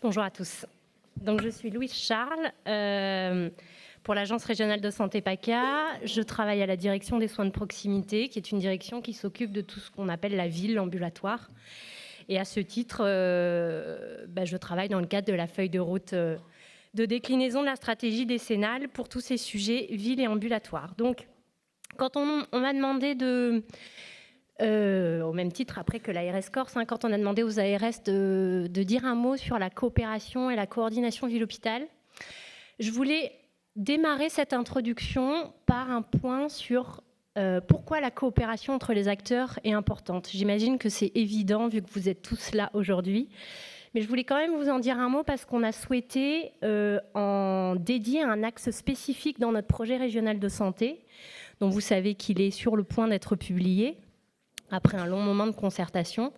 Bonjour à tous. Donc, je suis Louise Charles pour l'Agence régionale de santé PACA. Je travaille à la direction des soins de proximité, qui est une direction qui s'occupe de tout ce qu'on appelle la ville ambulatoire. Et à ce titre, je travaille dans le cadre de la feuille de route de déclinaison de la stratégie décennale pour tous ces sujets ville et ambulatoire. Donc, quand on m'a demandé au même titre après que l'ARS Corse, quand on a demandé aux ARS de dire un mot sur la coopération et la coordination ville-hôpital, je voulais démarrer cette introduction par un point sur pourquoi la coopération entre les acteurs est importante. J'imagine que c'est évident vu que vous êtes tous là aujourd'hui, mais je voulais quand même vous en dire un mot parce qu'on a souhaité en dédier un axe spécifique dans notre projet régional de santé, dont vous savez qu'il est sur le point d'être publié après un long moment de concertation.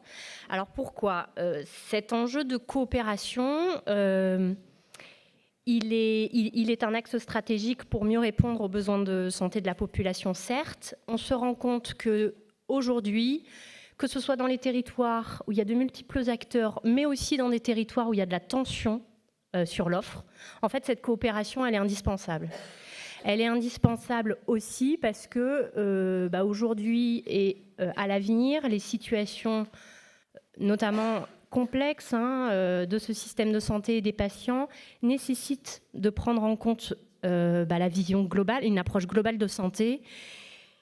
Alors pourquoi cet enjeu de coopération il est un axe stratégique pour mieux répondre aux besoins de santé de la population, certes. On se rend compte qu'aujourd'hui, que ce soit dans les territoires où il y a de multiples acteurs, mais aussi dans des territoires où il y a de la tension sur l'offre, en fait, cette coopération, elle est indispensable. Elle est indispensable aussi parce que aujourd'hui et à l'avenir, les situations, notamment complexes de ce système de santé et des patients, nécessitent de prendre en compte la vision globale, une approche globale de santé.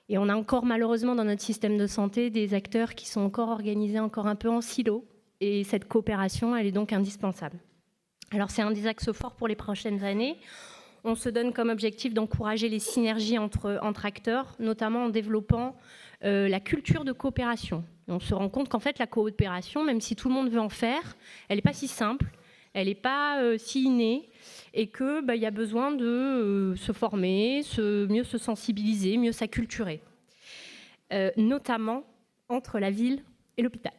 Et on a encore malheureusement dans notre système de santé des acteurs qui sont encore organisés encore un peu en silo. Et cette coopération, elle est donc indispensable. Alors c'est un des axes forts pour les prochaines années. On se donne comme objectif d'encourager les synergies entre acteurs, notamment en développant la culture de coopération. Et on se rend compte qu'en fait, la coopération, même si tout le monde veut en faire, elle n'est pas si simple, elle n'est pas si innée, et qu'il y a besoin de se former, mieux se sensibiliser, mieux s'acculturer, notamment entre la ville et l'hôpital.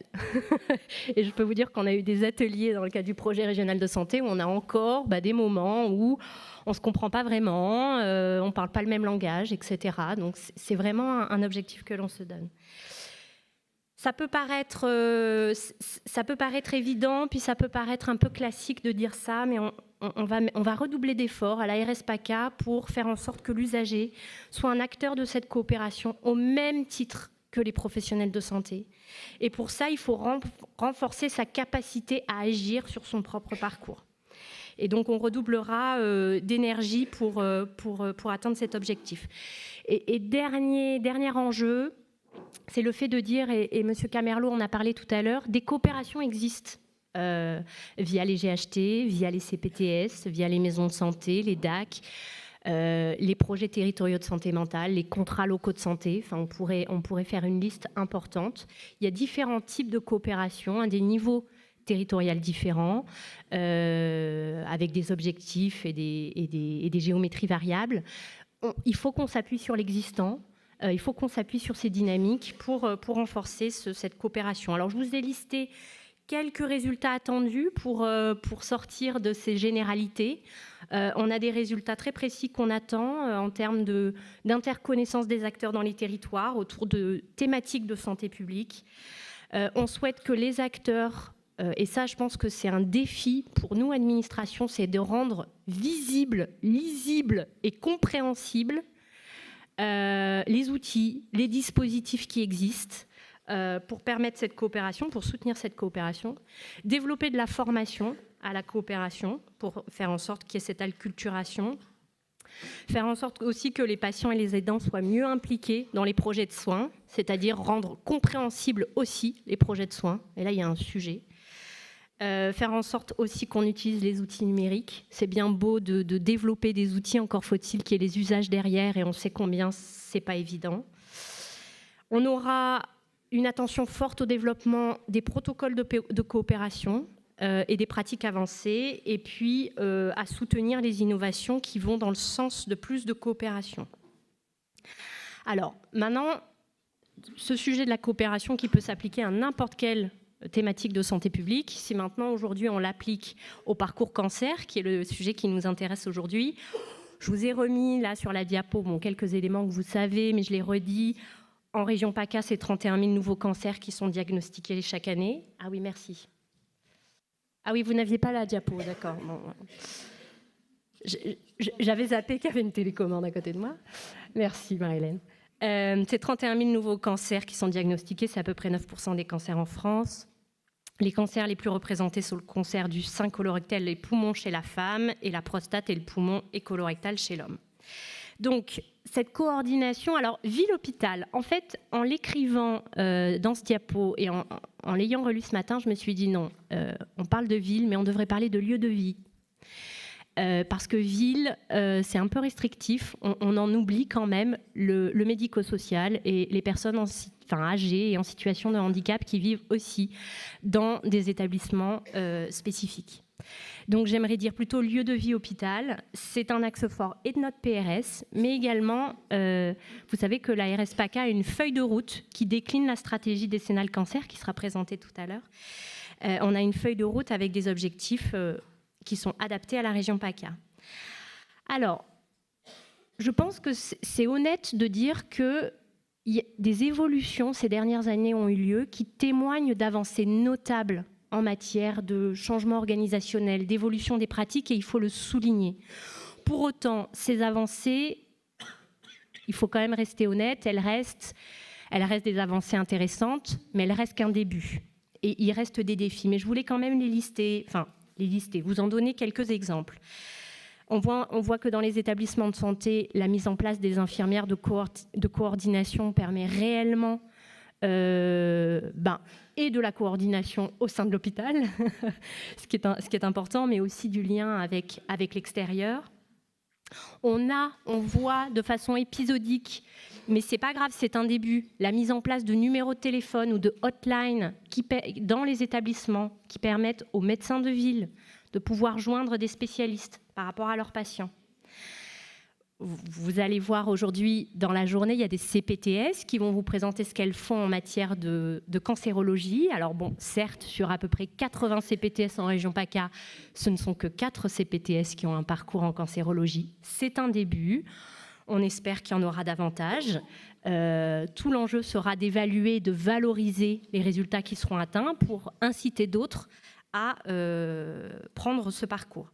Et je peux vous dire qu'on a eu des ateliers dans le cadre du projet régional de santé où on a encore des moments où on ne se comprend pas vraiment, on ne parle pas le même langage, etc. Donc c'est vraiment un objectif que l'on se donne. Ça peut paraître évident, puis ça peut paraître un peu classique de dire ça, mais on va redoubler d'efforts à l'ARS PACA pour faire en sorte que l'usager soit un acteur de cette coopération au même titre que les professionnels de santé. Et pour ça, il faut renforcer sa capacité à agir sur son propre parcours. Et donc, on redoublera d'énergie pour atteindre cet objectif. Et dernier enjeu, c'est le fait de dire, et M. Camerlot en a parlé tout à l'heure, des coopérations existent via les GHT, via les CPTS, via les maisons de santé, les DAC, les projets territoriaux de santé mentale, les contrats locaux de santé. Enfin, on pourrait faire une liste importante. Il y a différents types de coopération à des niveaux territoriaux différents, avec des objectifs et des géométries variables. Il faut qu'on s'appuie sur l'existant. Il faut qu'on s'appuie sur ces dynamiques pour renforcer cette coopération. Alors, je vous ai listé quelques résultats attendus pour sortir de ces généralités. On a des résultats très précis qu'on attend en termes d'interconnaissance des acteurs dans les territoires autour de thématiques de santé publique. On souhaite que les acteurs, et ça je pense que c'est un défi pour nous, administration, c'est de rendre visible, lisible et compréhensible les outils, les dispositifs qui existent pour permettre cette coopération, pour soutenir cette coopération, développer de la formation à la coopération pour faire en sorte qu'il y ait cette acculturation, faire en sorte aussi que les patients et les aidants soient mieux impliqués dans les projets de soins, c'est-à-dire rendre compréhensibles aussi les projets de soins, et là il y a un sujet. Faire en sorte aussi qu'on utilise les outils numériques. C'est bien beau de développer des outils, encore faut-il qu'il y ait les usages derrière, et on sait combien c'est pas évident. On aura une attention forte au développement des protocoles de coopération et des pratiques avancées, et puis à soutenir les innovations qui vont dans le sens de plus de coopération. Alors, maintenant, ce sujet de la coopération qui peut s'appliquer à n'importe quelle thématique de santé publique, si maintenant, aujourd'hui, on l'applique au parcours cancer, qui est le sujet qui nous intéresse aujourd'hui, je vous ai remis là sur la diapo quelques éléments que vous savez, mais je les redis. En région PACA, c'est 31 000 nouveaux cancers qui sont diagnostiqués chaque année. Ah oui, merci. Ah oui, vous n'aviez pas la diapo, d'accord. Bon. J'avais zappé qu'il y avait une télécommande à côté de moi. Merci Marie-Hélène. C'est 31 000 nouveaux cancers qui sont diagnostiqués, c'est à peu près 9% des cancers en France. Les cancers les plus représentés sont le cancer du sein colorectal et poumon chez la femme et la prostate et le poumon et colorectal chez l'homme. Donc, cette coordination, alors ville-hôpital, en fait, en l'écrivant dans ce diapo et en l'ayant relu ce matin, je me suis dit non, on parle de ville, mais on devrait parler de lieu de vie. Parce que ville, c'est un peu restrictif, on en oublie quand même le médico-social et les personnes âgées et en situation de handicap qui vivent aussi dans des établissements spécifiques. Donc j'aimerais dire plutôt lieu de vie hôpital. C'est un axe fort et de notre PRS, mais également, vous savez que la RS-PACA a une feuille de route qui décline la stratégie décennale cancer qui sera présentée tout à l'heure. On a une feuille de route avec des objectifs qui sont adaptés à la région PACA. Alors, je pense que c'est honnête de dire que des évolutions ces dernières années ont eu lieu qui témoignent d'avancées notables en matière de changement organisationnel, d'évolution des pratiques, et il faut le souligner. Pour autant, ces avancées, il faut quand même rester honnête, elles restent des avancées intéressantes, mais elles restent qu'un début. Et il reste des défis. Mais je voulais quand même les lister, vous en donner quelques exemples. On voit que dans les établissements de santé, la mise en place des infirmières de coordination permet réellement et de la coordination au sein de l'hôpital, ce qui est important, mais aussi du lien avec l'extérieur. On voit de façon épisodique, mais c'est pas grave, c'est un début, la mise en place de numéros de téléphone ou de hotline dans les établissements qui permettent aux médecins de ville de pouvoir joindre des spécialistes par rapport à leurs patients. Vous allez voir aujourd'hui, dans la journée, il y a des CPTS qui vont vous présenter ce qu'elles font en matière de cancérologie. Alors bon, certes, sur à peu près 80 CPTS en région PACA, ce ne sont que 4 CPTS qui ont un parcours en cancérologie. C'est un début. On espère qu'il y en aura davantage. Tout l'enjeu sera d'évaluer et de valoriser les résultats qui seront atteints pour inciter d'autres à prendre ce parcours.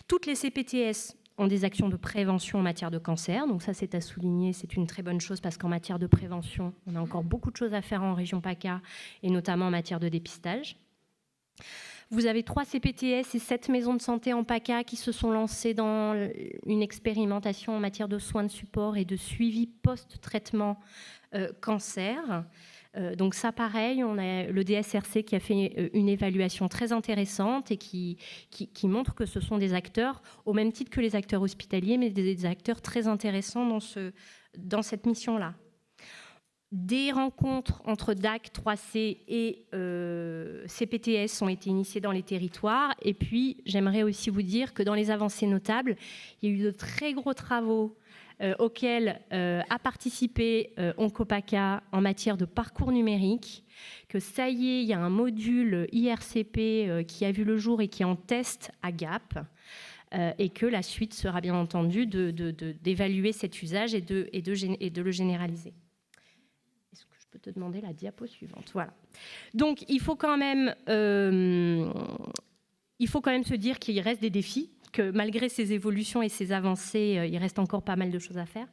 Toutes les CPTS ont des actions de prévention en matière de cancer. Donc ça, c'est à souligner, c'est une très bonne chose parce qu'en matière de prévention, on a encore beaucoup de choses à faire en région PACA et notamment en matière de dépistage. Vous avez 3 CPTS et 7 maisons de santé en PACA qui se sont lancées dans une expérimentation en matière de soins de support et de suivi post-traitement cancer. Donc ça, pareil, on a le DSRC qui a fait une évaluation très intéressante et qui montre que ce sont des acteurs, au même titre que les acteurs hospitaliers, mais des acteurs très intéressants dans cette mission-là. Des rencontres entre DAC, 3C et CPTS ont été initiées dans les territoires. Et puis, j'aimerais aussi vous dire que dans les avancées notables, il y a eu de très gros travaux auquel a participé OncoPACA en matière de parcours numérique, que ça y est, il y a un module IRCP qui a vu le jour et qui est en test à Gap, et que la suite sera bien entendu d'évaluer cet usage et de le généraliser. Est-ce que je peux te demander la diapo suivante? Voilà. Donc, il faut quand même se dire qu'il reste des défis, que malgré ces évolutions et ces avancées, il reste encore pas mal de choses à faire.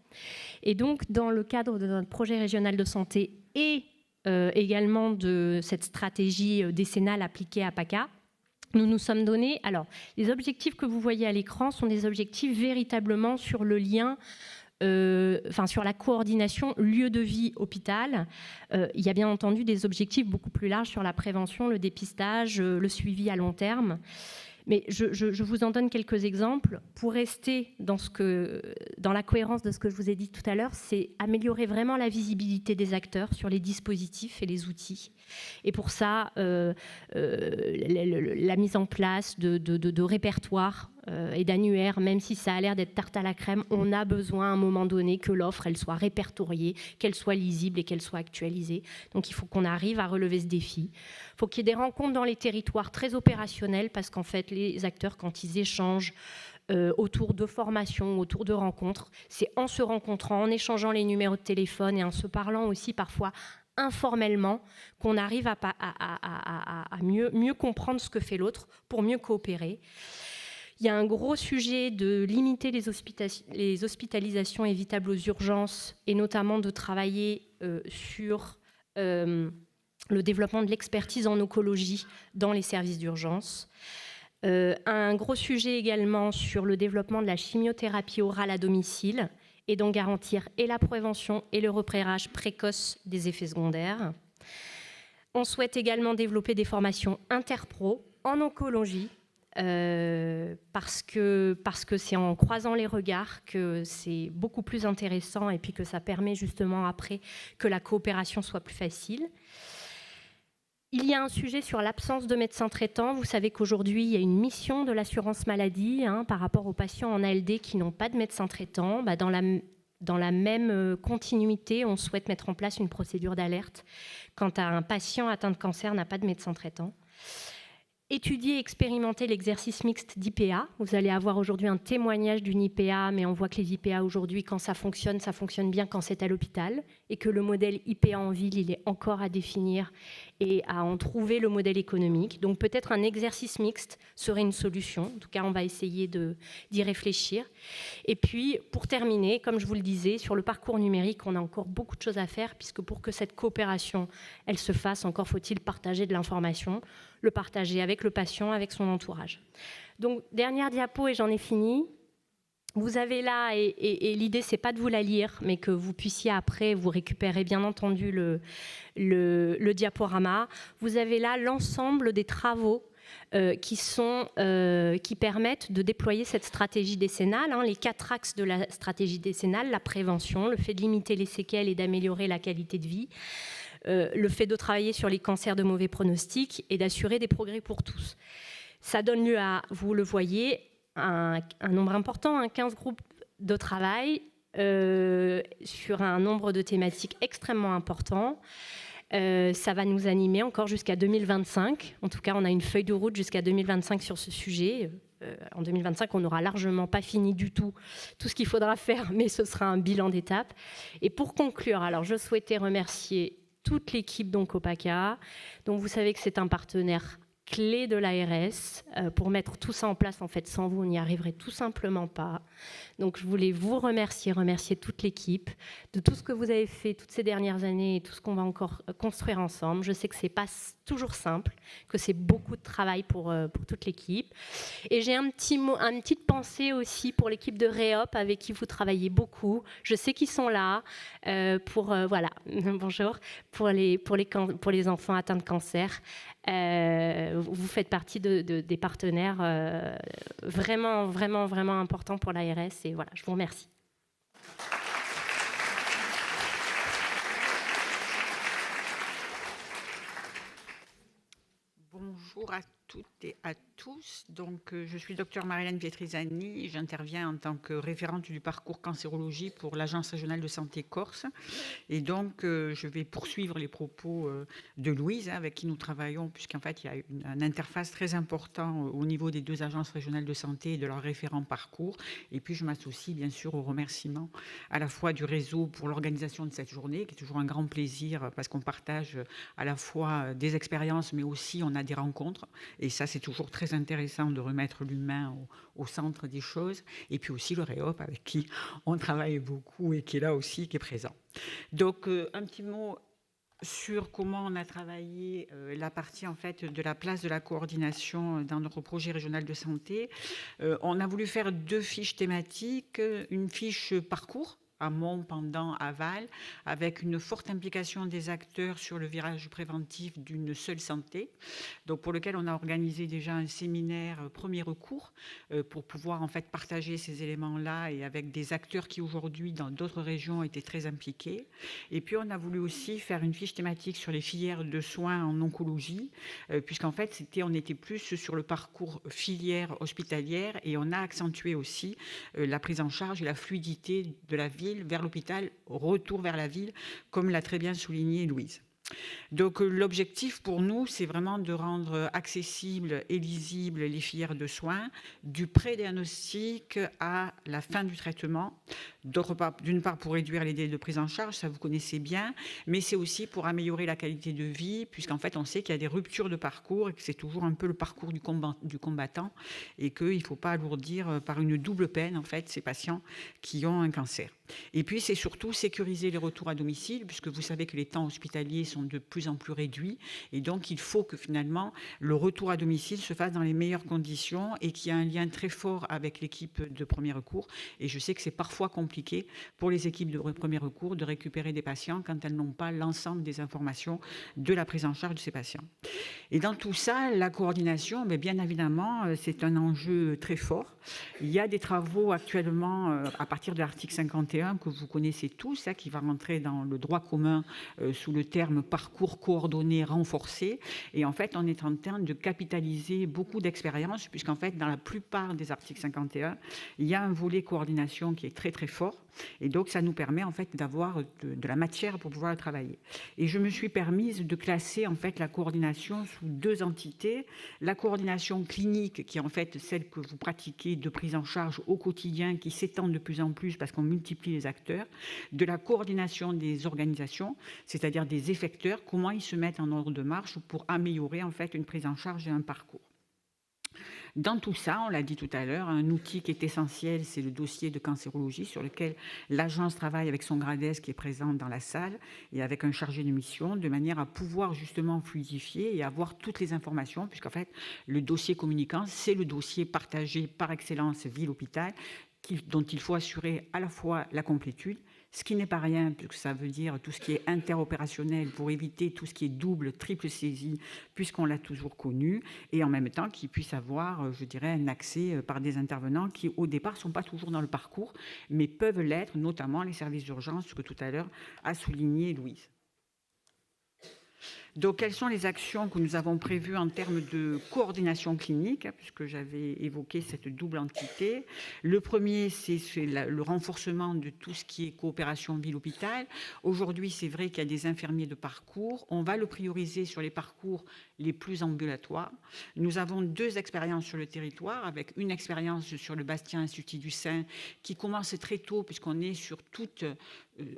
Et donc, dans le cadre de notre projet régional de santé et également de cette stratégie décennale appliquée à PACA, nous nous sommes donnés... Alors, les objectifs que vous voyez à l'écran sont des objectifs véritablement sur le lien, sur la coordination lieu de vie hôpital. Il y a bien entendu des objectifs beaucoup plus larges sur la prévention, le dépistage, le suivi à long terme. Mais je vous en donne quelques exemples. Pour rester dans la cohérence de ce que je vous ai dit tout à l'heure, c'est améliorer vraiment la visibilité des acteurs sur les dispositifs et les outils. Et pour ça, la mise en place de répertoires et d'annuaires, même si ça a l'air d'être tarte à la crème, on a besoin à un moment donné que l'offre elle soit répertoriée, qu'elle soit lisible et qu'elle soit actualisée. Donc il faut qu'on arrive à relever ce défi. Il faut qu'il y ait des rencontres dans les territoires très opérationnelles parce qu'en fait, les acteurs, quand ils échangent autour de formations, autour de rencontres, c'est en se rencontrant, en échangeant les numéros de téléphone et en se parlant aussi parfois informellement, qu'on arrive à mieux comprendre ce que fait l'autre pour mieux coopérer. Il y a un gros sujet de limiter les hospitalisations évitables aux urgences et notamment de travailler sur le développement de l'expertise en oncologie dans les services d'urgence. Un gros sujet également sur le développement de la chimiothérapie orale à domicile et donc garantir et la prévention et le repérage précoce des effets secondaires. On souhaite également développer des formations interpro en oncologie parce que c'est en croisant les regards que c'est beaucoup plus intéressant et puis que ça permet justement après que la coopération soit plus facile. Il y a un sujet sur l'absence de médecins traitants. Vous savez qu'aujourd'hui, il y a une mission de l'assurance maladie par rapport aux patients en ALD qui n'ont pas de médecin traitant. Dans la même continuité, on souhaite mettre en place une procédure d'alerte quand un patient atteint de cancer n'a pas de médecin traitant. Étudier et expérimenter l'exercice mixte d'IPA. Vous allez avoir aujourd'hui un témoignage d'une IPA, mais on voit que les IPA aujourd'hui, quand ça fonctionne bien quand c'est à l'hôpital, et que le modèle IPA en ville, il est encore à définir et à en trouver le modèle économique. Donc peut-être un exercice mixte serait une solution. En tout cas, on va essayer d'y réfléchir. Et puis, pour terminer, comme je vous le disais, sur le parcours numérique, on a encore beaucoup de choses à faire, puisque pour que cette coopération, elle se fasse, encore faut-il partager de l'information, le partager avec le patient, avec son entourage. Donc, dernière diapo et j'en ai fini. Vous avez là, et l'idée, c'est pas de vous la lire, mais que vous puissiez après, vous récupérer bien entendu le diaporama. Vous avez là l'ensemble des travaux qui permettent de déployer cette stratégie décennale, les 4 axes de la stratégie décennale, la prévention, le fait de limiter les séquelles et d'améliorer la qualité de vie, le fait de travailler sur les cancers de mauvais pronostic et d'assurer des progrès pour tous. Ça donne lieu à, vous le voyez, un nombre important, 15 groupes de travail sur un nombre de thématiques extrêmement important. Ça va nous animer encore jusqu'à 2025. En tout cas, on a une feuille de route jusqu'à 2025 sur ce sujet. En 2025, on n'aura largement pas fini du tout ce qu'il faudra faire, mais ce sera un bilan d'étape. Et pour conclure, alors je souhaitais remercier toute l'équipe d'Oncopaca. Donc vous savez que c'est un partenaire clé de l'ARS. Pour mettre tout ça en place, en fait, sans vous, on n'y arriverait tout simplement pas. Donc je voulais vous remercier toute l'équipe de tout ce que vous avez fait toutes ces dernières années et tout ce qu'on va encore construire ensemble. Je sais que c'est pas toujours simple, que c'est beaucoup de travail pour toute l'équipe. Et j'ai une petite pensée aussi pour l'équipe de Réop avec qui vous travaillez beaucoup. Je sais qu'ils sont là voilà, bonjour, pour les enfants atteints de cancer. Vous faites partie des partenaires vraiment, vraiment, vraiment importants pour l'ARS. Et voilà, je vous remercie. Bonjour à toutes et à tous. Donc, je suis Dr Marilène Pietrisani. J'interviens en tant que référente du parcours cancérologie pour l'Agence régionale de santé Corse. Et donc, je vais poursuivre les propos de Louise, avec qui nous travaillons, puisqu'en fait, il y a une interface très importante au niveau des 2 agences régionales de santé et de leurs référents parcours. Et puis, je m'associe bien sûr aux remerciements à la fois du réseau pour l'organisation de cette journée, qui est toujours un grand plaisir, parce qu'on partage à la fois des expériences, mais aussi on a des rencontres. Et ça, c'est toujours très intéressant de remettre l'humain au centre des choses. Et puis aussi le Réop, avec qui on travaille beaucoup et qui est là aussi, qui est présent. Donc, un petit mot sur comment on a travaillé la partie en fait de la place de la coordination dans notre projet régional de santé. On a voulu faire 2 fiches thématiques, une fiche parcours, amont, pendant, aval, avec une forte implication des acteurs sur le virage préventif d'une seule santé, donc pour lequel on a organisé déjà un séminaire premier recours pour pouvoir en fait partager ces éléments-là et avec des acteurs qui aujourd'hui dans d'autres régions étaient très impliqués. Et puis on a voulu aussi faire une fiche thématique sur les filières de soins en oncologie, puisqu'en fait on était plus sur le parcours filière hospitalière et on a accentué aussi la prise en charge et la fluidité de la ville vers l'hôpital, retour vers la ville, comme l'a très bien souligné Louise. Donc l'objectif pour nous, c'est vraiment de rendre accessibles et lisibles les filières de soins, du pré-diagnostic à la fin du traitement. D'une part, pour réduire les délais de prise en charge, ça vous connaissez bien, mais c'est aussi pour améliorer la qualité de vie, puisqu'en fait, on sait qu'il y a des ruptures de parcours et que c'est toujours un peu le parcours du combattant et qu'il ne faut pas alourdir par une double peine, en fait, ces patients qui ont un cancer. Et puis, c'est surtout sécuriser les retours à domicile, puisque vous savez que les temps hospitaliers sont de plus en plus réduits. Et donc, il faut que finalement, le retour à domicile se fasse dans les meilleures conditions et qu'il y ait un lien très fort avec l'équipe de premier recours. Et je sais que c'est parfois compliqué pour les équipes de premier recours de récupérer des patients quand elles n'ont pas l'ensemble des informations de la prise en charge de ces patients. Et dans tout ça, la coordination, mais bien évidemment, c'est un enjeu très fort. Il y a des travaux actuellement à partir de l'article 51 que vous connaissez tous, qui va rentrer dans le droit commun sous le terme parcours coordonné renforcé. Et en fait, on est en train de capitaliser beaucoup d'expériences, puisqu'en fait, dans la plupart des articles 51, il y a un volet coordination qui est très très fort. Et donc, ça nous permet en fait d'avoir de la matière pour pouvoir travailler. Et je me suis permise de classer en fait la coordination sous deux entités. La coordination clinique, qui est en fait celle que vous pratiquez de prise en charge au quotidien, qui s'étend de plus en plus parce qu'on multiplie les acteurs. De la coordination des organisations, c'est-à-dire des effecteurs, comment ils se mettent en ordre de marche pour améliorer en fait une prise en charge et un parcours. Dans tout ça, on l'a dit tout à l'heure, un outil qui est essentiel, c'est le dossier de cancérologie sur lequel l'agence travaille avec son GRADES qui est présent dans la salle et avec un chargé de mission de manière à pouvoir justement fluidifier et avoir toutes les informations puisqu'en fait, le dossier communicant, c'est le dossier partagé par excellence ville-hôpital dont il faut assurer à la fois la complétude, ce qui n'est pas rien, puisque ça veut dire tout ce qui est interopérationnel pour éviter tout ce qui est double, triple saisie, puisqu'on l'a toujours connu, et en même temps qu'il puisse avoir, je dirais, un accès par des intervenants qui, au départ, ne sont pas toujours dans le parcours, mais peuvent l'être, notamment les services d'urgence que tout à l'heure a souligné Louise. Donc, quelles sont les actions que nous avons prévues en termes de coordination clinique, puisque j'avais évoqué cette double entité. Le premier, c'est le renforcement de tout ce qui est coopération ville-hôpital. Aujourd'hui, c'est vrai qu'il y a des infirmiers de parcours. On va le prioriser sur les parcours les plus ambulatoires. Nous avons 2 expériences sur le territoire, avec une expérience sur le Bastien Institut du Sein, qui commence très tôt, puisqu'on est sur toute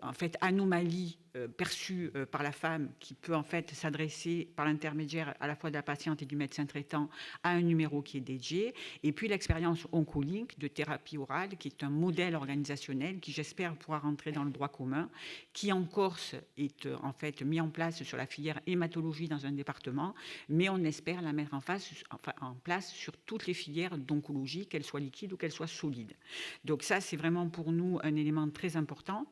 en fait, anomalie perçue par la femme qui peut en fait s'adresser par l'intermédiaire à la fois de la patiente et du médecin traitant à un numéro qui est dédié. Et puis l'expérience Oncolink de thérapie orale, qui est un modèle organisationnel qui, j'espère, pourra rentrer dans le droit commun, qui en Corse est en fait mis en place sur la filière hématologie dans un département, mais on espère la mettre en place sur toutes les filières d'oncologie, qu'elles soient liquides ou qu'elles soient solides. Donc ça, c'est vraiment pour nous un élément très important.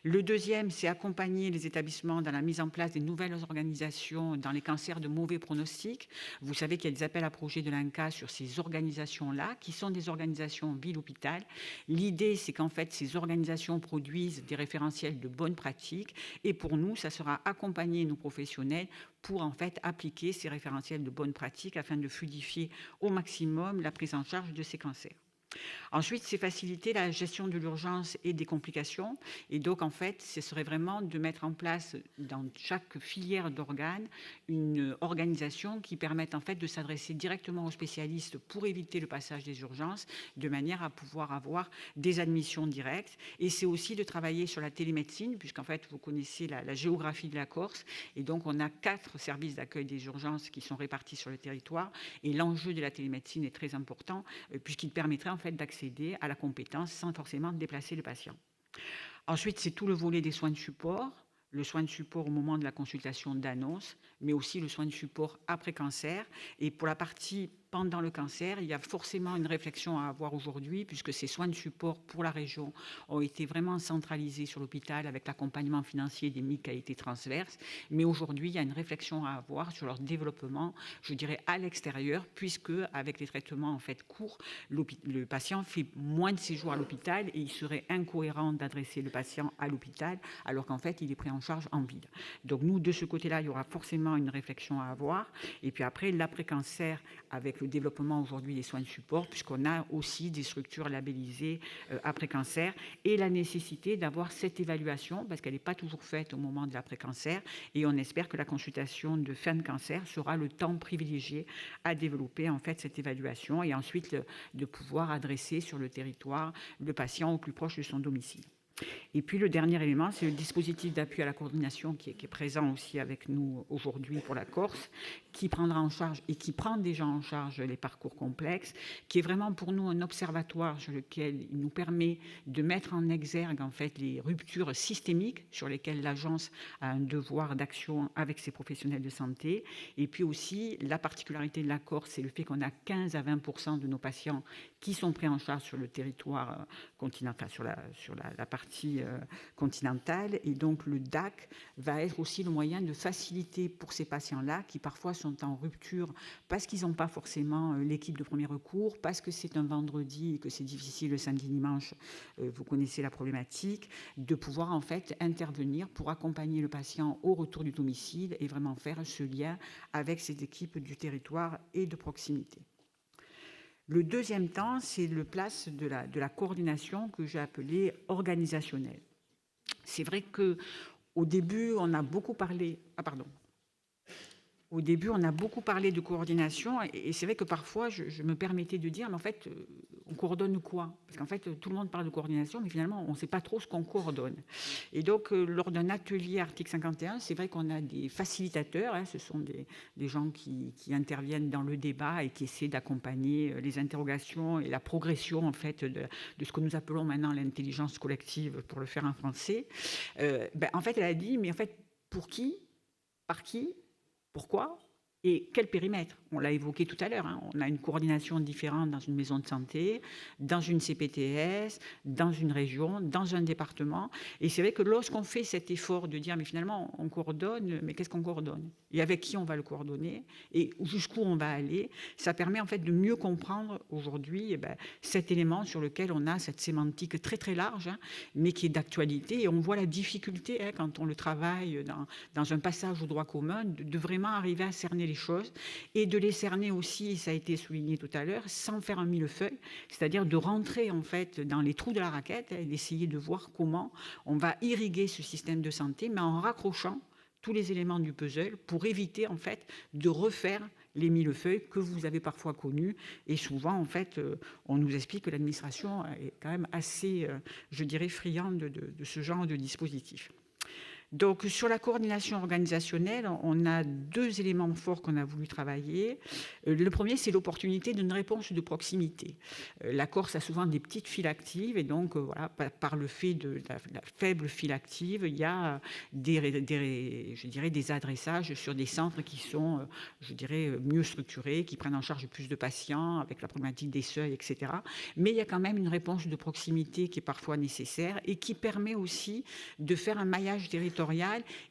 Le deuxième, c'est accompagner les établissements dans la mise en place des nouvelles organisations dans les cancers de mauvais pronostic. Vous savez qu'il y a des appels à projets de l'INCa sur ces organisations-là, qui sont des organisations ville-hôpital. L'idée, c'est qu'en fait, ces organisations produisent des référentiels de bonnes pratiques. Et pour nous, ça sera accompagner nos professionnels pour en fait appliquer ces référentiels de bonnes pratiques afin de fluidifier au maximum la prise en charge de ces cancers. Ensuite, c'est faciliter la gestion de l'urgence et des complications. Et donc, en fait, ce serait vraiment de mettre en place dans chaque filière d'organes une organisation qui permette en fait de s'adresser directement aux spécialistes pour éviter le passage des urgences, de manière à pouvoir avoir des admissions directes. Et c'est aussi de travailler sur la télémédecine, puisqu'en fait, vous connaissez la géographie de la Corse. Et donc, on a 4 services d'accueil des urgences qui sont répartis sur le territoire. Et l'enjeu de la télémédecine est très important, puisqu'il permettrait en fait d'accéder à la compétence sans forcément déplacer le patient. Ensuite, c'est tout le volet des soins de support, le soin de support au moment de la consultation d'annonce, mais aussi le soin de support après cancer. Et pour la partie pendant le cancer, il y a forcément une réflexion à avoir aujourd'hui, puisque ces soins de support pour la région ont été vraiment centralisés sur l'hôpital avec l'accompagnement financier des MIC qui a été transverse. Mais aujourd'hui, il y a une réflexion à avoir sur leur développement, je dirais, à l'extérieur, puisque avec les traitements en fait courts, le patient fait moins de séjours à l'hôpital et il serait incohérent d'adresser le patient à l'hôpital, alors qu'en fait, il est pris en charge en ville. Donc nous, de ce côté-là, il y aura forcément une réflexion à avoir. Et puis après, l'après-cancer, avec avec le développement aujourd'hui des soins de support, puisqu'on a aussi des structures labellisées après cancer, et la nécessité d'avoir cette évaluation, parce qu'elle n'est pas toujours faite au moment de l'après-cancer, et on espère que la consultation de fin de cancer sera le temps privilégié à développer en fait cette évaluation, et ensuite de pouvoir adresser sur le territoire le patient au plus proche de son domicile. Et puis le dernier élément, c'est le dispositif d'appui à la coordination qui est présent aussi avec nous aujourd'hui pour la Corse, qui prendra en charge et qui prend déjà en charge les parcours complexes, qui est vraiment pour nous un observatoire sur lequel il nous permet de mettre en exergue en fait les ruptures systémiques sur lesquelles l'agence a un devoir d'action avec ses professionnels de santé. Et puis aussi la particularité de la Corse, c'est le fait qu'on a 15 à 20% de nos patients qui sont pris en charge sur le territoire continental, sur la partie continentale, et donc le DAC va être aussi le moyen de faciliter pour ces patients-là qui parfois sont en rupture parce qu'ils n'ont pas forcément l'équipe de premier recours, parce que c'est un vendredi et que c'est difficile le samedi dimanche, vous connaissez la problématique, de pouvoir en fait intervenir pour accompagner le patient au retour du domicile et vraiment faire ce lien avec ces équipes du territoire et de proximité. Le deuxième temps, c'est le place de la coordination que j'ai appelée organisationnelle. C'est vrai qu'au début, on a beaucoup parlé... Au début, on a beaucoup parlé de coordination et c'est vrai que parfois, je me permettais de dire, mais en fait, on coordonne quoi? Parce qu'en fait, tout le monde parle de coordination, mais finalement, on ne sait pas trop ce qu'on coordonne. Et donc, lors d'un atelier article 51, c'est vrai qu'on a des facilitateurs, ce sont des gens qui interviennent dans le débat et qui essaient d'accompagner les interrogations et la progression, en fait, de ce que nous appelons maintenant l'intelligence collective, pour le faire en français. En fait, elle a dit, mais en fait, pour qui? Par qui? Pourquoi? Et quel périmètre? On l'a évoqué tout à l'heure, on a une coordination différente dans une maison de santé, dans une CPTS, dans une région, dans un département. Et c'est vrai que lorsqu'on fait cet effort de dire, mais finalement, on coordonne, mais qu'est-ce qu'on coordonne? Et avec qui on va le coordonner? Et jusqu'où on va aller? Ça permet en fait de mieux comprendre aujourd'hui cet élément sur lequel on a cette sémantique très très large, mais qui est d'actualité. Et on voit la difficulté, quand on le travaille dans un passage au droit commun, de vraiment arriver à cerner les choses et de les cerner aussi, ça a été souligné tout à l'heure, sans faire un millefeuille, c'est-à-dire de rentrer en fait dans les trous de la raquette et d'essayer de voir comment on va irriguer ce système de santé, mais en raccrochant tous les éléments du puzzle pour éviter en fait de refaire les millefeuilles que vous avez parfois connus. Et souvent, en fait, on nous explique que l'administration est quand même assez, je dirais, friande de ce genre de dispositif. Donc, sur la coordination organisationnelle, on a deux éléments forts qu'on a voulu travailler. Le premier, c'est l'opportunité d'une réponse de proximité. La Corse a souvent des petites files actives et donc, voilà, par le fait de la faible file active, il y a je dirais, des adressages sur des centres qui sont, je dirais, mieux structurés, qui prennent en charge plus de patients avec la problématique des seuils, etc. Mais il y a quand même une réponse de proximité qui est parfois nécessaire et qui permet aussi de faire un maillage territorial.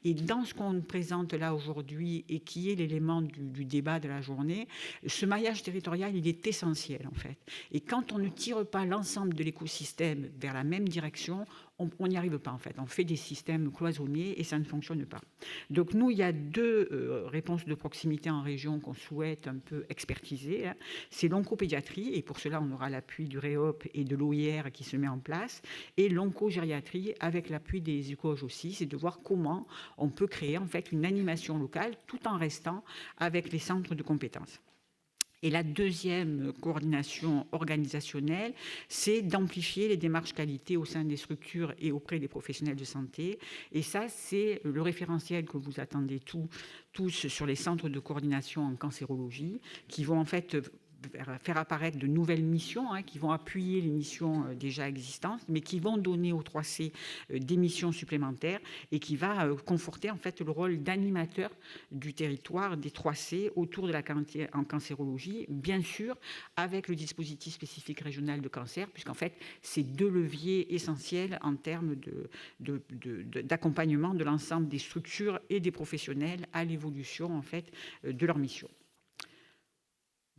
Et dans ce qu'on présente là aujourd'hui et qui est l'élément du débat de la journée, ce maillage territorial, il est essentiel en fait. Et quand on ne tire pas l'ensemble de l'écosystème vers la même direction, on n'y arrive pas en fait. On fait des systèmes cloisonnés et ça ne fonctionne pas. Donc nous, il y a deux réponses de proximité en région qu'on souhaite un peu expertiser. C'est l'oncopédiatrie et pour cela, on aura l'appui du REOP et de l'OIR qui se met en place et l'oncogériatrie avec l'appui des UCOG aussi. C'est de voir comment on peut créer en fait une animation locale tout en restant avec les centres de compétences. Et la deuxième coordination organisationnelle, c'est d'amplifier les démarches qualité au sein des structures et auprès des professionnels de santé. Et ça, c'est le référentiel que vous attendez tous sur les centres de coordination en cancérologie, qui vont en fait faire apparaître de nouvelles missions qui vont appuyer les missions déjà existantes, mais qui vont donner aux 3C des missions supplémentaires et qui va conforter en fait le rôle d'animateur du territoire des 3C autour de la en cancérologie, bien sûr avec le dispositif spécifique régional de cancer, puisqu'en fait c'est deux leviers essentiels en termes d'accompagnement de l'ensemble des structures et des professionnels à l'évolution en fait de leur mission.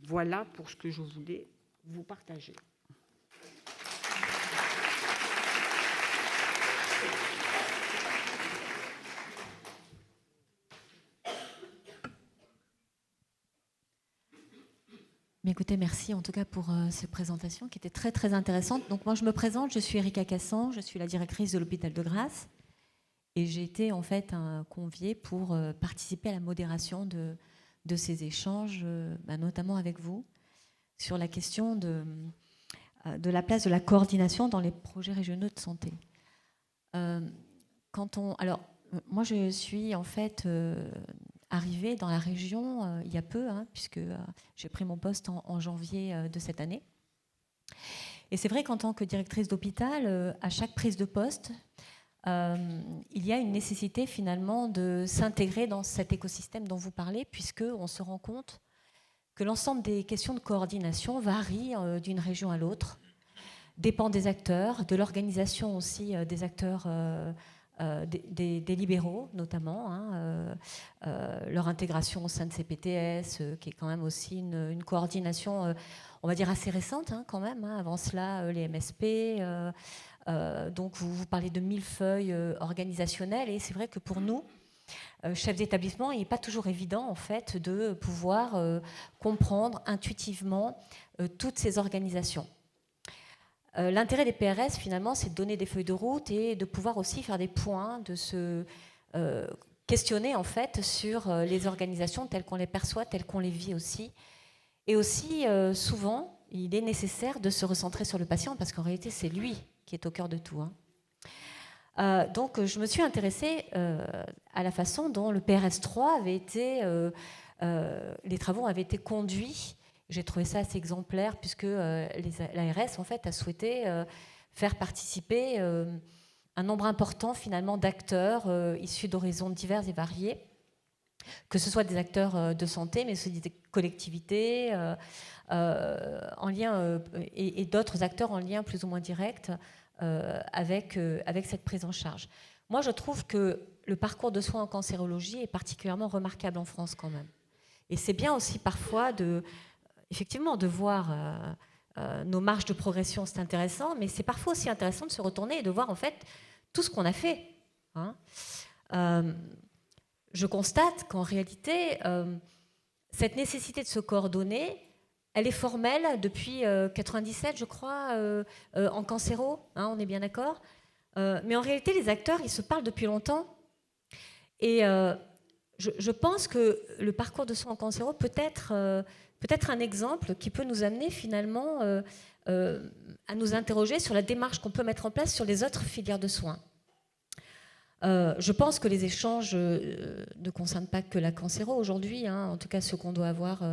Voilà pour ce que je voulais vous partager. Mais écoutez, merci en tout cas pour cette présentation qui était très très intéressante. Donc moi je me présente, je suis Erika Cassan, je suis la directrice de l'hôpital de Grasse et j'ai été en fait conviée pour participer à la modération de ces échanges, notamment avec vous, sur la question de la place de la coordination dans les projets régionaux de santé. Alors, moi je suis en fait arrivée dans la région il y a peu, puisque j'ai pris mon poste en janvier de cette année. Et c'est vrai qu'en tant que directrice d'hôpital, à chaque prise de poste, il y a une nécessité finalement de s'intégrer dans cet écosystème dont vous parlez, puisqu'on se rend compte que l'ensemble des questions de coordination varient d'une région à l'autre, dépend des acteurs, de l'organisation aussi des acteurs des libéraux notamment, leur intégration au sein de ces PTS, qui est quand même aussi une coordination, on va dire assez récente quand même. Avant cela, les MSP. Donc vous parlez de millefeuilles organisationnelles, et c'est vrai que pour nous, chefs d'établissement, il n'est pas toujours évident en fait de pouvoir comprendre intuitivement toutes ces organisations. L'intérêt des PRS, finalement, c'est de donner des feuilles de route et de pouvoir aussi faire des points, de se questionner, en fait, sur les organisations telles qu'on les perçoit, telles qu'on les vit aussi. Et aussi, souvent, il est nécessaire de se recentrer sur le patient, parce qu'en réalité, c'est lui qui est au cœur de tout. Donc, je me suis intéressée à la façon dont le PRS 3 avait été... les travaux avaient été conduits. J'ai trouvé ça assez exemplaire puisque l'ARS en fait a souhaité faire participer un nombre important finalement d'acteurs issus d'horizons divers et variés, que ce soit des acteurs de santé, mais aussi des collectivités en lien et d'autres acteurs en lien plus ou moins direct avec cette prise en charge. Moi, je trouve que le parcours de soins en cancérologie est particulièrement remarquable en France quand même. Et c'est bien aussi parfois effectivement, de voir nos marges de progression, c'est intéressant, mais c'est parfois aussi intéressant de se retourner et de voir en fait tout ce qu'on a fait. Je constate qu'en réalité, cette nécessité de se coordonner, elle est formelle depuis 1997, je crois, en cancéro, on est bien d'accord. Mais en réalité, les acteurs, ils se parlent depuis longtemps. Et je pense que le parcours de soins en cancéro peut être un exemple qui peut nous amener finalement à nous interroger sur la démarche qu'on peut mettre en place sur les autres filières de soins. Je pense que les échanges ne concernent pas que la cancéro aujourd'hui, en tout cas ce qu'on doit avoir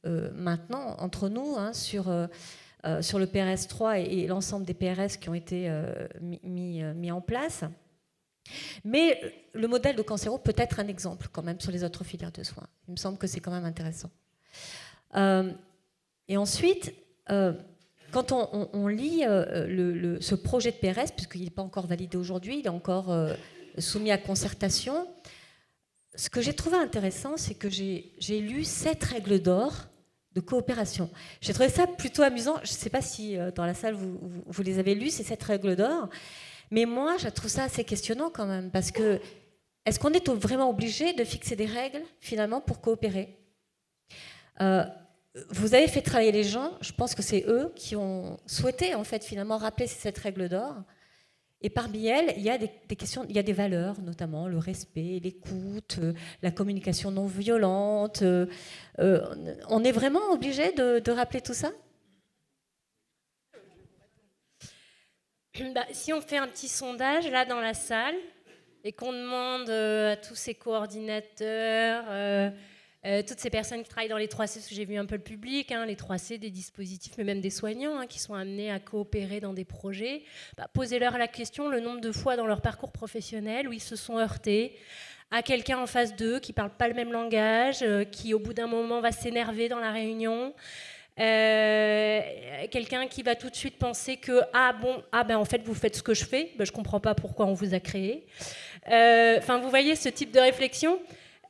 maintenant entre nous sur le PRS 3 et l'ensemble des PRS qui ont été mis en place. Mais le modèle de cancéro peut être un exemple quand même sur les autres filières de soins. Il me semble que c'est quand même intéressant. Et ensuite, quand on lit ce projet de PRS, puisqu'il n'est pas encore validé aujourd'hui, il est encore soumis à concertation, ce que j'ai trouvé intéressant, c'est que j'ai lu 7 règles d'or de coopération. J'ai trouvé ça plutôt amusant. Je ne sais pas si dans la salle vous les avez lues, ces 7 règles d'or, mais moi, je trouve ça assez questionnant quand même, parce que est-ce qu'on est vraiment obligé de fixer des règles, finalement, pour coopérer ? Vous avez fait travailler les gens, je pense que c'est eux qui ont souhaité en fait finalement rappeler ces 7 règles d'or. Et parmi elles, il y a des questions, il y a des valeurs, notamment le respect, l'écoute, la communication non violente. On est vraiment obligé de rappeler tout ça ? Si on fait un petit sondage là dans la salle et qu'on demande à tous ces coordinateurs, toutes ces personnes qui travaillent dans les 3C, parce que j'ai vu un peu le public, les 3C, des dispositifs, mais même des soignants qui sont amenés à coopérer dans des projets, posez-leur la question le nombre de fois dans leur parcours professionnel où ils se sont heurtés à quelqu'un en face d'eux qui ne parle pas le même langage, qui au bout d'un moment va s'énerver dans la réunion, quelqu'un qui va tout de suite penser que en fait vous faites ce que je fais, je comprends pas pourquoi on vous a créé. Vous voyez ce type de réflexion.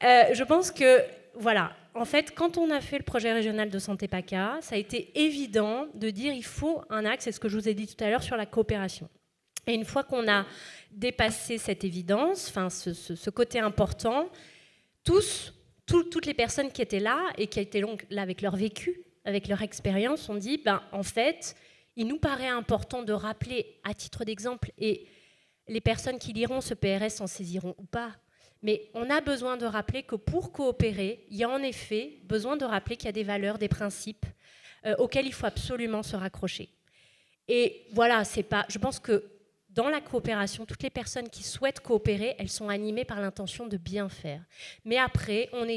Je pense que voilà, en fait, quand on a fait le projet régional de santé PACA, ça a été évident de dire il faut un axe, c'est ce que je vous ai dit tout à l'heure, sur la coopération. Et une fois qu'on a dépassé cette évidence, ce côté important, toutes les personnes qui étaient là et qui étaient là avec leur vécu, avec leur expérience, ont dit, en fait, il nous paraît important de rappeler, à titre d'exemple, et les personnes qui liront ce PRS s'en saisiront ou pas, mais on a besoin de rappeler que pour coopérer, il y a en effet besoin de rappeler qu'il y a des valeurs, des principes auxquels il faut absolument se raccrocher. Et voilà, je pense que dans la coopération, toutes les personnes qui souhaitent coopérer, elles sont animées par l'intention de bien faire. Mais après, on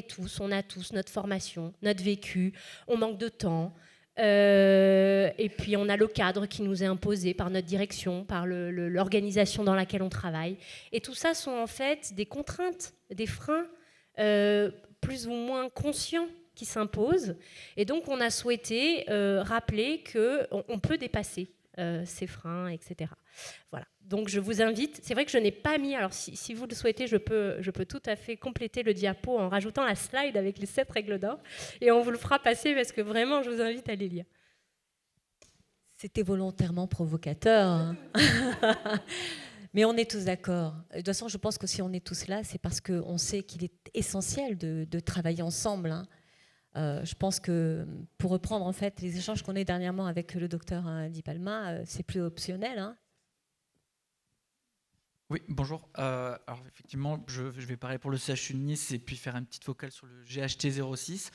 a tous notre formation, notre vécu, on manque de temps, et puis on a le cadre qui nous est imposé par notre direction, par l'organisation dans laquelle on travaille. Et tout ça sont en fait des contraintes, des freins plus ou moins conscients qui s'imposent. Et donc on a souhaité rappeler qu'on peut dépasser ces freins, etc. Voilà. Donc je vous invite, c'est vrai que je n'ai pas mis, alors si vous le souhaitez, je peux tout à fait compléter le diapo en rajoutant la slide avec les 7 règles d'or, et on vous le fera passer parce que vraiment je vous invite à les lire. C'était volontairement provocateur, hein. Mais on est tous d'accord. De toute façon, je pense que si on est tous là, c'est parce qu'on sait qu'il est essentiel de travailler ensemble, hein. Je pense que, pour reprendre en fait les échanges qu'on a eu dernièrement avec le docteur Di Palma, c'est plus optionnel, hein. Oui, bonjour. Alors effectivement, je vais parler pour le CHU de Nice et puis faire une petite focale sur le GHT 06.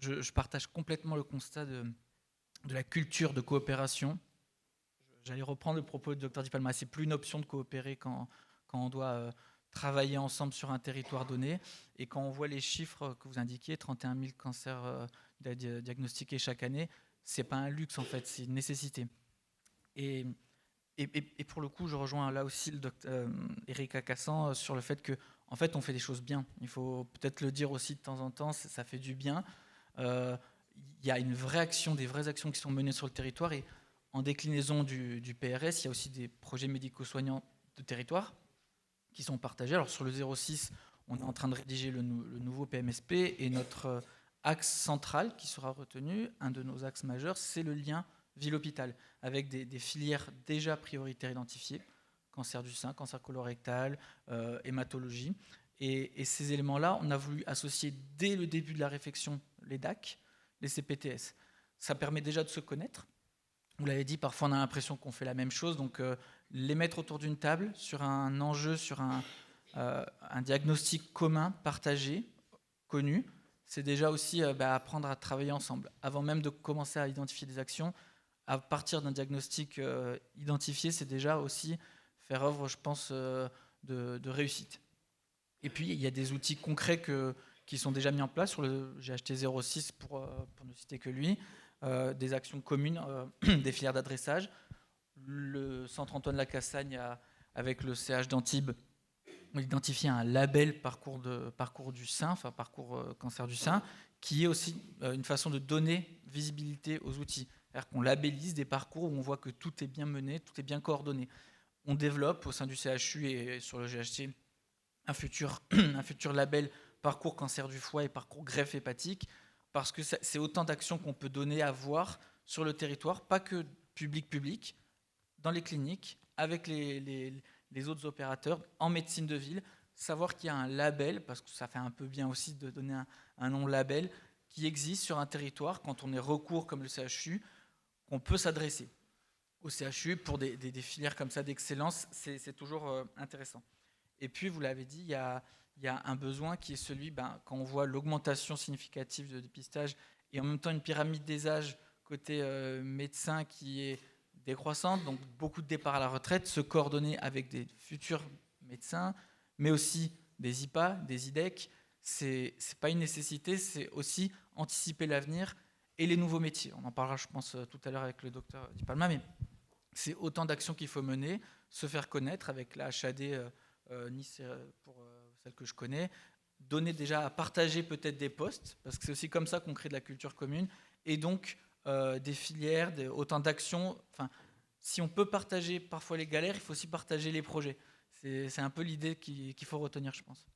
Je partage complètement le constat de la culture de coopération. J'allais reprendre le propos du docteur Di Palma. C'est plus une option de coopérer quand on doit travailler ensemble sur un territoire donné. Et quand on voit les chiffres que vous indiquiez, 31 000 cancers diagnostiqués chaque année, c'est pas un luxe en fait, c'est une nécessité. Et pour le coup, je rejoins là aussi le docteur Erika Cassan sur le fait que, en fait, on fait des choses bien. Il faut peut-être le dire aussi de temps en temps, ça fait du bien. Il y a une vraie action, des vraies actions qui sont menées sur le territoire. Et en déclinaison du PRS, il y a aussi des projets médico-soignants de territoire qui sont partagés. Alors sur le 06, on est en train de rédiger le nouveau PMSP et notre axe central qui sera retenu, un de nos axes majeurs, c'est le lien ville-hôpital, avec des filières déjà prioritaires identifiées, cancer du sein, cancer colorectal, hématologie. Et ces éléments-là, on a voulu associer dès le début de la réflexion les DAC, les CPTS. Ça permet déjà de se connaître. Vous l'avez dit, parfois on a l'impression qu'on fait la même chose, donc les mettre autour d'une table sur un enjeu, sur un diagnostic commun, partagé, connu, c'est déjà aussi apprendre à travailler ensemble. Avant même de commencer à identifier des actions, à partir d'un diagnostic identifié, c'est déjà aussi faire œuvre, je pense, de réussite. Et puis, il y a des outils concrets qui sont déjà mis en place sur le GHT 06, pour ne citer que lui, des actions communes, des filières d'adressage. Le Centre Antoine Lacassagne, avec le CH d'Antibes, ont identifié un label parcours du sein, enfin parcours cancer du sein, qui est aussi une façon de donner visibilité aux outils. C'est-à-dire qu'on labellise des parcours où on voit que tout est bien mené, tout est bien coordonné. On développe au sein du CHU et sur le GHT un futur label parcours cancer du foie et parcours greffe hépatique, parce que c'est autant d'actions qu'on peut donner à voir sur le territoire, pas que public, dans les cliniques, avec les autres opérateurs, en médecine de ville, savoir qu'il y a un label, parce que ça fait un peu bien aussi de donner un nom label, qui existe sur un territoire, quand on est recours comme le CHU, qu'on peut s'adresser au CHU pour des filières comme ça d'excellence, c'est toujours intéressant. Et puis, vous l'avez dit, il y a un besoin qui est celui, quand on voit l'augmentation significative de dépistage et en même temps une pyramide des âges côté médecin qui est décroissante, donc beaucoup de départs à la retraite, se coordonner avec des futurs médecins, mais aussi des IPA, des IDEC, c'est pas une nécessité, c'est aussi anticiper l'avenir et les nouveaux métiers. On en parlera, je pense, tout à l'heure avec le docteur Di Palma, mais c'est autant d'actions qu'il faut mener, se faire connaître avec la HAD Nice, pour celle que je connais, donner déjà à partager peut-être des postes, parce que c'est aussi comme ça qu'on crée de la culture commune, et donc des filières, autant d'actions. Enfin, si on peut partager parfois les galères, il faut aussi partager les projets. C'est un peu l'idée qu'il faut retenir, je pense.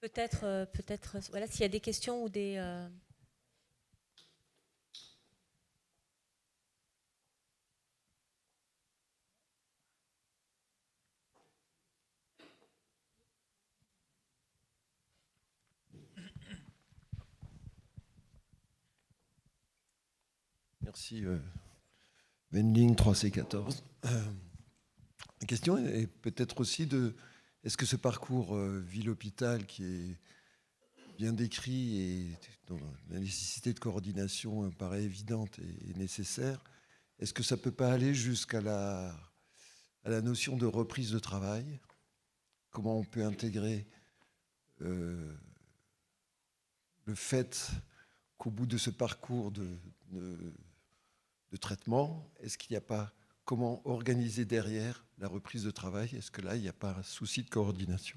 Peut-être, voilà, s'il y a des questions ou des... Merci. Wendling 3C14. La question est peut-être aussi est-ce que ce parcours ville-hôpital qui est bien décrit et dont la nécessité de coordination paraît évidente et nécessaire, est-ce que ça ne peut pas aller jusqu'à la notion de reprise de travail? Comment on peut intégrer le fait qu'au bout de ce parcours de traitement, est-ce qu'il n'y a pas comment organiser derrière la reprise de travail? Est-ce que là, il n'y a pas un souci de coordination?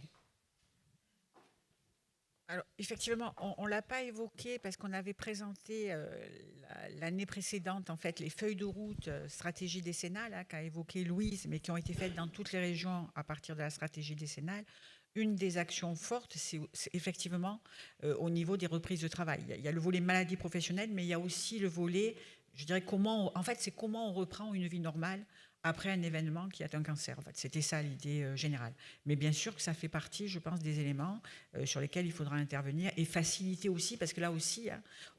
Alors, effectivement, on ne l'a pas évoqué parce qu'on avait présenté l'année précédente en fait, les feuilles de route stratégie décennale qu'a évoqué Louise, mais qui ont été faites dans toutes les régions à partir de la stratégie décennale. Une des actions fortes, c'est effectivement au niveau des reprises de travail. Il y a le volet maladie professionnelle, mais il y a aussi le volet, je dirais, c'est comment on reprend une vie normale après un événement qui est un cancer. En fait, c'était ça l'idée générale. Mais bien sûr que ça fait partie, je pense, des éléments sur lesquels il faudra intervenir et faciliter aussi, parce que là aussi,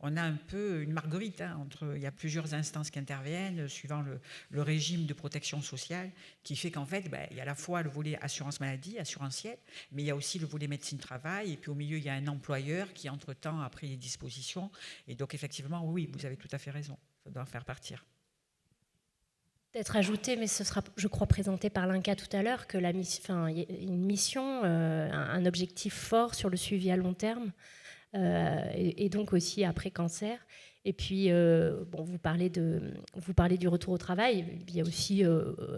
on a un peu une marguerite. Il y a plusieurs instances qui interviennent suivant le régime de protection sociale, qui fait qu'en fait, il y a à la fois le volet assurance maladie, assurantielle, mais il y a aussi le volet médecine-travail, et puis au milieu, il y a un employeur qui, entre-temps, a pris les dispositions. Et donc, effectivement, oui, vous avez tout à fait raison. Ça doit en faire partir. D'être ajouté, mais ce sera, je crois, présenté par l'INCa tout à l'heure, que y a une mission, un objectif fort sur le suivi à long terme, et donc aussi après cancer. Et puis, vous parlez du retour au travail. Il y a aussi,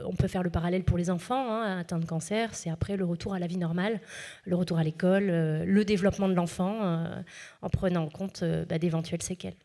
on peut faire le parallèle pour les enfants atteints de cancer. C'est après le retour à la vie normale, le retour à l'école, le développement de l'enfant, en prenant en compte d'éventuelles séquelles.